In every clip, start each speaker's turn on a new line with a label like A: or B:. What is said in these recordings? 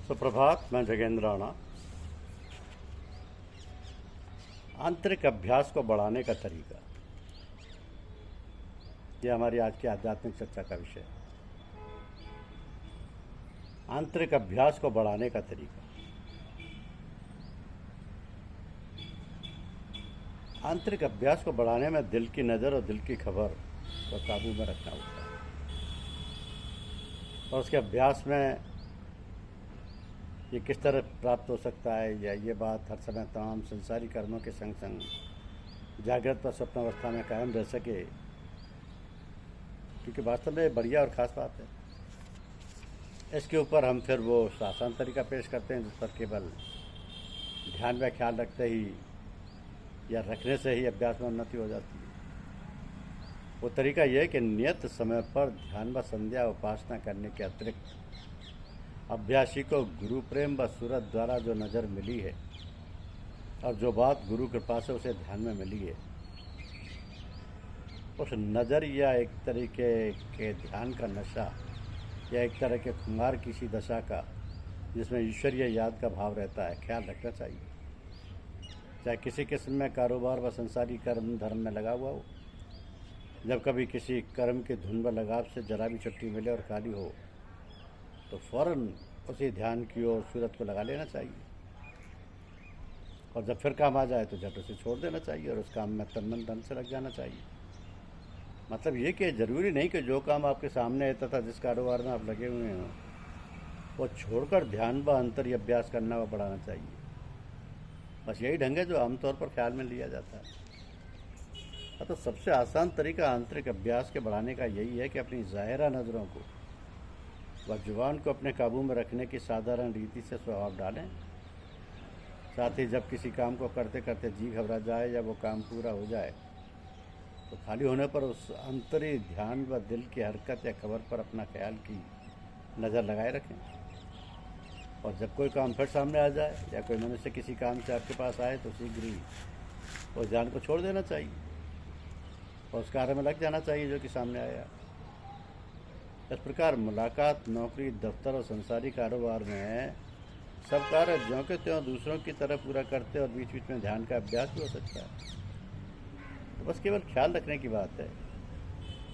A: सुप्रभात। मैं जगेंद्र राणा। आंतरिक अभ्यास को बढ़ाने का तरीका, यह हमारी आज की आध्यात्मिक चर्चा का विषय है। आंतरिक अभ्यास को बढ़ाने का तरीका। आंतरिक अभ्यास को बढ़ाने में दिल की नज़र और दिल की खबर को काबू में रखना होता है, और उसके अभ्यास में ये किस तरह प्राप्त हो सकता है, या ये बात हर समय तमाम संसारी कर्मों के संग संग जागृत व स्वप्न अवस्था में कायम रह सके, क्योंकि वास्तव में बढ़िया और ख़ास बात है। इसके ऊपर हम फिर वो आसान तरीका पेश करते हैं जिस पर केवल ध्यान में ख्याल रखते ही या रखने से ही अभ्यास में उन्नति हो जाती है। वो तरीका यह है कि नियत समय पर ध्यान व संध्या उपासना करने के अतिरिक्त अभ्यासी को गुरु प्रेम व सूरत द्वारा जो नज़र मिली है और जो बात गुरु कृपा से उसे ध्यान में मिली है, उस नज़र या एक तरीके के ध्यान का नशा या एक तरह के खुमार किसी दशा का जिसमें ईश्वरीय याद का भाव रहता है, ख्याल रखना चाहिए। चाहे किसी किस्म में कारोबार व संसारी कर्म धर्म में लगा हुआ हो, जब कभी किसी कर्म के धुन व लगाव से जरा भी छुट्टी मिले और खाली हो तो फौरन उसी ध्यान की ओर सूरत को लगा लेना चाहिए, और जब फिर काम आ जाए तो झट उसे छोड़ देना चाहिए और उस काम में तन मन धन से लग जाना चाहिए। मतलब ये कि ज़रूरी नहीं कि जो काम आपके सामने है तथा जिस कारोबार में आप लगे हुए हों वो छोड़कर ध्यान व अंतर्य अभ्यास करना व बढ़ाना चाहिए। बस यही ढंग है जो आमतौर पर ख्याल में लिया जाता है। तो सबसे आसान तरीका आंतरिक अभ्यास के बढ़ाने का यही है कि अपनी ज़ाहिरा नज़रों को व जुबान को अपने काबू में रखने की साधारण रीति से स्वभाव डालें। साथ ही जब किसी काम को करते करते जी घबरा जाए या वो काम पूरा हो जाए तो खाली होने पर उस अंतरी ध्यान व दिल की हरकत या खबर पर अपना ख्याल की नज़र लगाए रखें। और जब कोई काम फिर सामने आ जाए या कोई मनुष्य किसी काम से आपके पास आए तो शीघ्र ही उस ध्यान को छोड़ देना चाहिए और उस कार्य में लग जाना चाहिए जो कि सामने आया। इस प्रकार मुलाकात, नौकरी, दफ्तर और संसारी कारोबार में सब कार्य ज्यों के त्यों दूसरों की तरह पूरा करते और बीच बीच में ध्यान का अभ्यास भी हो सकता है। तो बस केवल ख्याल रखने की बात है।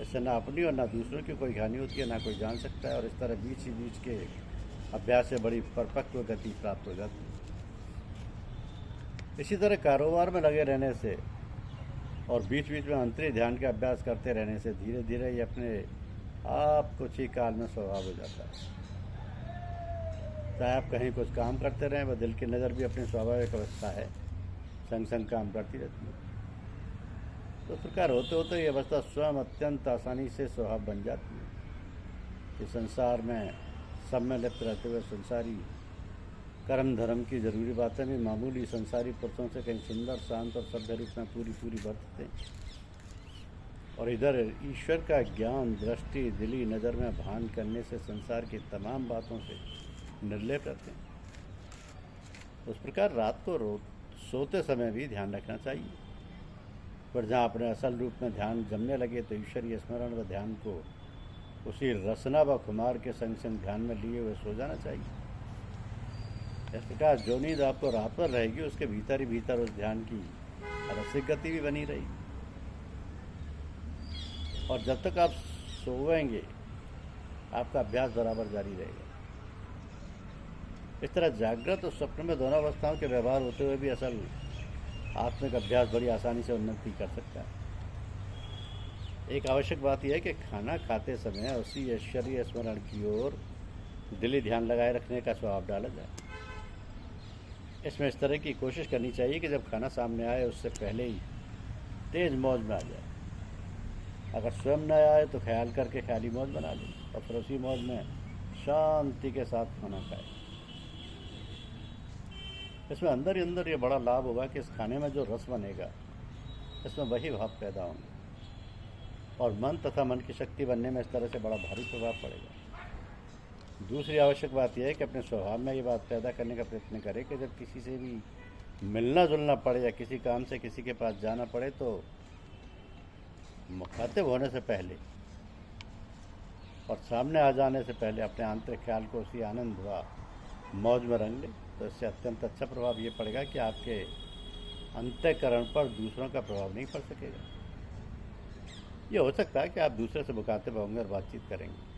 A: इससे ना अपनी और ना दूसरों की कोई हानि होती है, ना कोई जान सकता है, और इस तरह बीच ही बीच के अभ्यास से बड़ी परिपक्व गति प्राप्त हो जाती है। इसी तरह कारोबार में लगे रहने से और बीच बीच में अंतरिक ध्यान का अभ्यास करते रहने से धीरे धीरे ये अपने आप कुछ ही काल में स्वभाव हो जाता है। चाहे आप कहीं कुछ काम करते रहें, वह दिल की नज़र भी अपनी स्वाभाविक अवस्था है, संग संग काम करती रहती है। तो इस प्रकार होते होते ये अवस्था स्वयं अत्यंत आसानी से स्वभाव बन जाती है कि संसार में सब में लिप्त रहते हुए संसारी कर्म धर्म की ज़रूरी बातें भी मामूली संसारी पुरुषों से कहीं सुंदर, शांत और सभ्य रूप में पूरी बरतते हैं, और इधर ईश्वर का ज्ञान दृष्टि दिली नज़र में भान करने से संसार की तमाम बातों से निर्लेप रहते हैं। उस प्रकार रात को सोते समय भी ध्यान रखना चाहिए, पर जहाँ अपने असल रूप में ध्यान जमने लगे तो ईश्वरीय स्मरण व ध्यान को उसी रसना व खुमार के संग संग ध्यान में लिए हुए सो जाना चाहिए। इस प्रकार जो नींद आपको रात पर रहेगी उसके भीतर ही भीतर उस ध्यान की रसिक गति भी बनी रहेगी, और जब तक आप सोएंगे आपका अभ्यास बराबर जारी रहेगा। इस तरह जागृत और स्वप्न में दोनों अवस्थाओं के व्यवहार होते हुए भी असल आत्मिक अभ्यास बड़ी आसानी से उन्नति कर सकता है। एक आवश्यक बात यह है कि खाना खाते समय उसी ऐश्वर्य स्मरण की ओर दिली ध्यान लगाए रखने का स्वभाव डाला जाए। इसमें इस तरह की कोशिश करनी चाहिए कि जब खाना सामने आए उससे पहले ही तेज मौज में आ जाए। अगर स्वयं न आए तो ख्याल करके ख्याली मौज बना ले और फिर उसी मौज में शांति के साथ खाना खाए। इसमें अंदर ही अंदर ये बड़ा लाभ होगा कि इस खाने में जो रस बनेगा इसमें वही भाव पैदा होंगे और मन तथा मन की शक्ति बनने में इस तरह से बड़ा भारी प्रभाव पड़ेगा। दूसरी आवश्यक बात यह है कि अपने स्वभाव में ये बात पैदा करने का प्रयत्न करें कि जब किसी से भी मिलना जुलना पड़े या किसी काम से किसी के पास जाना पड़े तो मुखातिब होने से पहले और सामने आ जाने से पहले अपने आंतरिक ख्याल को उसी आनंद व मौज में रंग ले, तो इससे अत्यंत अच्छा प्रभाव ये पड़ेगा कि आपके अंतःकरण पर दूसरों का प्रभाव नहीं पड़ सकेगा। ये हो सकता है कि आप दूसरे से मुखातिब होंगे और बातचीत करेंगे,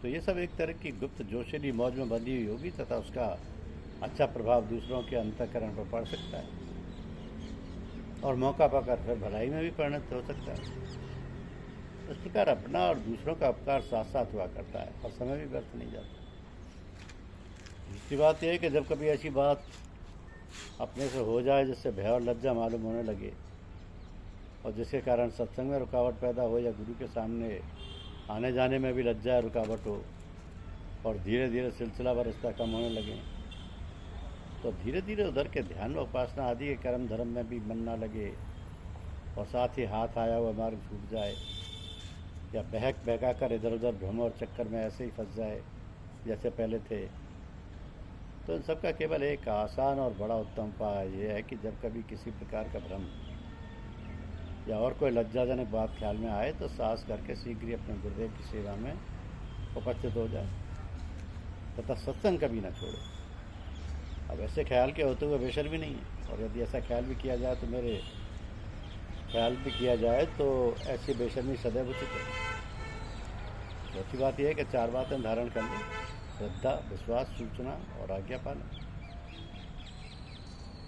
A: तो ये सब एक तरह की गुप्त जोशीली मौज में बंधी हुई होगी तथा उसका अच्छा प्रभाव दूसरों के अंतःकरण पर पड़ सकता है और मौका पाकर फिर भलाई में भी परिणत हो सकता है। इस प्रकार अपना और दूसरों का उपकार साथ साथ हुआ करता है और समय भी व्यर्थ नहीं जाता। दूसरी बात यह है कि जब कभी ऐसी बात अपने से हो जाए जिससे भय और लज्जा मालूम होने लगे और जिसके कारण सत्संग में रुकावट पैदा हो या गुरु के सामने आने जाने में भी लज्जा रुकावट हो और धीरे धीरे सिलसिला रिश्ता कम होने लगे, तो धीरे धीरे उधर के ध्यान व उपासना आदि के कर्म धर्म में भी मन ना लगे और साथ ही हाथ आया हुआ मार्ग छूट जाए या बहका कर इधर उधर भ्रम और चक्कर में ऐसे ही फंस जाए जैसे पहले थे, तो इन सबका केवल एक आसान और बड़ा उत्तम उपाय यह है कि जब कभी किसी प्रकार का भ्रम या और कोई लज्जाजनक बात ख्याल में आए तो साहस करके शीघ्र ही अपने गुरुदेव की सेवा में उपस्थित हो जाए तथा सत्संग कभी न छोड़े। अब ऐसे ख्याल के होते हुए बेशर भी नहीं है, और यदि ऐसा ख्याल भी किया जाए तो मेरे ख्याल भी किया जाए तो ऐसी बेशर्मी सदैव उचित है। चौथी बात यह है कि 4 बातें धारण कर लें: श्रद्धा, विश्वास, सूचना और आज्ञा पालन।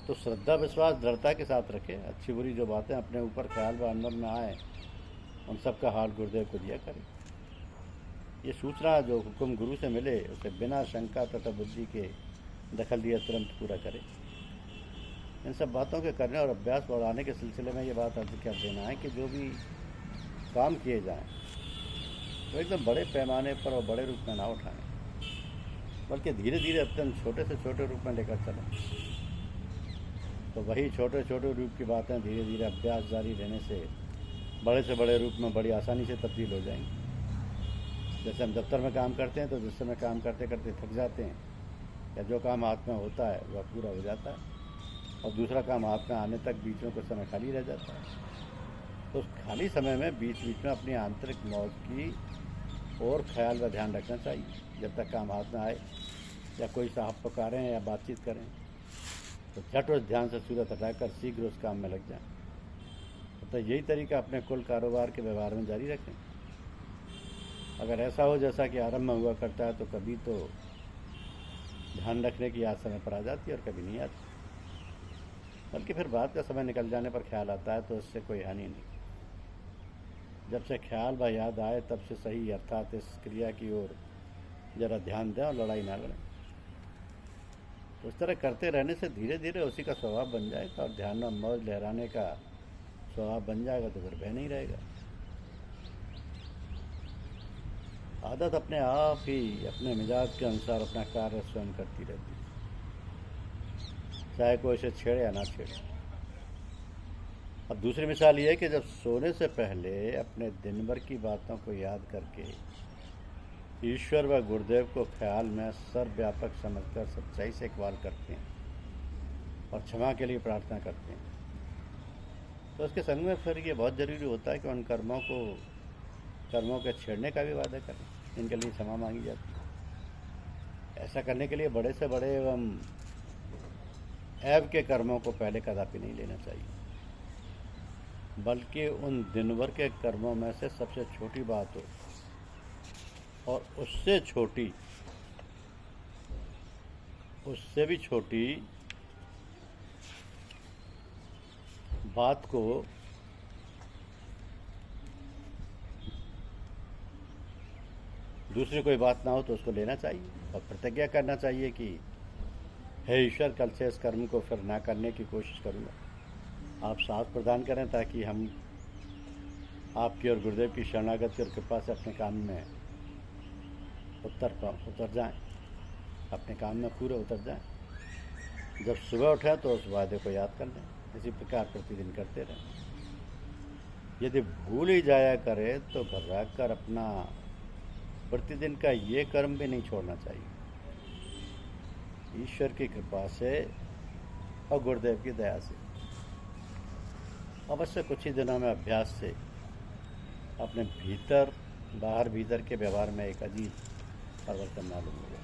A: तो श्रद्धा विश्वास दृढ़ता के साथ रखें, अच्छी बुरी जो बातें अपने ऊपर ख्याल व अनुभव में आए उन सब का हाल गुरुदेव को दिया करें। ये सूचना जो हुक्म गुरु से मिले उसे बिना शंका तथा बुद्धि के दखल दिए तुरंत पूरा करें। इन सब बातों के करने और अभ्यास बढ़ाने के सिलसिले में ये बात अर्ज कर देना है कि जो भी काम किए जाएं वो एकदम बड़े पैमाने पर और बड़े रूप में ना उठाएं, बल्कि धीरे धीरे अत्यंत छोटे से छोटे रूप में लेकर चलें। तो वही छोटे छोटे रूप की बातें धीरे धीरे अभ्यास जारी रहने से बड़े रूप में बड़ी आसानी से तब्दील हो जाएंगी। जैसे हम दफ्तर में काम करते हैं तो जिस समय काम करते करते थक जाते हैं या जो काम हाथ में होता है वह पूरा हो जाता है और दूसरा काम हाथ में आने तक बीच में कुछ समय खाली रह जाता है, तो उस खाली समय में बीच बीच में अपनी आंतरिक मौज की और ख्याल व ध्यान रखना चाहिए। जब तक काम हाथ में आए या कोई साहब पुकारें या बातचीत करें तो झट उस ध्यान से सूरत हटाकर शीघ्र उस काम में लग जाएं। तो यही तरीका अपने कुल कारोबार के व्यवहार में जारी रखें। अगर ऐसा हो जैसा कि आरंभ में हुआ करता है तो कभी तो ध्यान रखने की याद समय पर आ जाती है और कभी नहीं आती, बल्कि फिर बाद का समय निकल जाने पर ख्याल आता है, तो इससे कोई हानि नहीं। जब से ख्याल व याद आए तब से सही अर्थात इस क्रिया की ओर जरा ध्यान दें और लड़ाई ना लड़ें। तो इस तरह करते रहने से धीरे धीरे उसी का स्वभाव बन जाएगा और ध्यान में मौज लहराने का स्वभाव बन जाएगा, तो फिर भय नहीं रहेगा। आदत अपने आप ही अपने मिजाज के अनुसार अपना कार्य स्वयं करती रहती है, चाहे कोई इसे छेड़े या ना छेड़े। अब दूसरी मिसाल ये है कि जब सोने से पहले अपने दिन भर की बातों को याद करके ईश्वर व गुरुदेव को ख्याल में सर्वव्यापक समझकर सच्चाई से इकबाल करते हैं और क्षमा के लिए प्रार्थना करते हैं, तो उसके संग में फिर ये बहुत ज़रूरी होता है कि उन कर्मों के छेड़ने का भी वादा करें जिनके लिए क्षमा मांगी जाती है। ऐसा करने के लिए बड़े से बड़े एवं ऐब के कर्मों को पहले कदापि नहीं लेना चाहिए, बल्कि उन दिन भर के कर्मों में से सबसे छोटी बात हो और उससे भी छोटी बात को दूसरी कोई बात ना हो तो उसको लेना चाहिए और प्रतिज्ञा करना चाहिए कि हे ईश्वर, कल से इस कर्म को फिर ना करने की कोशिश करूँगा। आप साथ प्रदान करें ताकि हम आपकी और गुरुदेव की शरणागति और कृपा से अपने काम में उतर जाएं, अपने काम में पूरे उतर जाएं। जब सुबह उठें तो उस वादे को याद कर लें। इसी प्रकार प्रतिदिन करते रहें। यदि भूल ही जाया करे तो घबरा कर अपना प्रतिदिन का ये कर्म भी नहीं छोड़ना चाहिए। ईश्वर की कृपा से और गुरुदेव की दया से अवश्य कुछ ही दिनों में अभ्यास से अपने भीतर बाहर भीतर के व्यवहार में एक अजीब परिवर्तन मालूम होगा।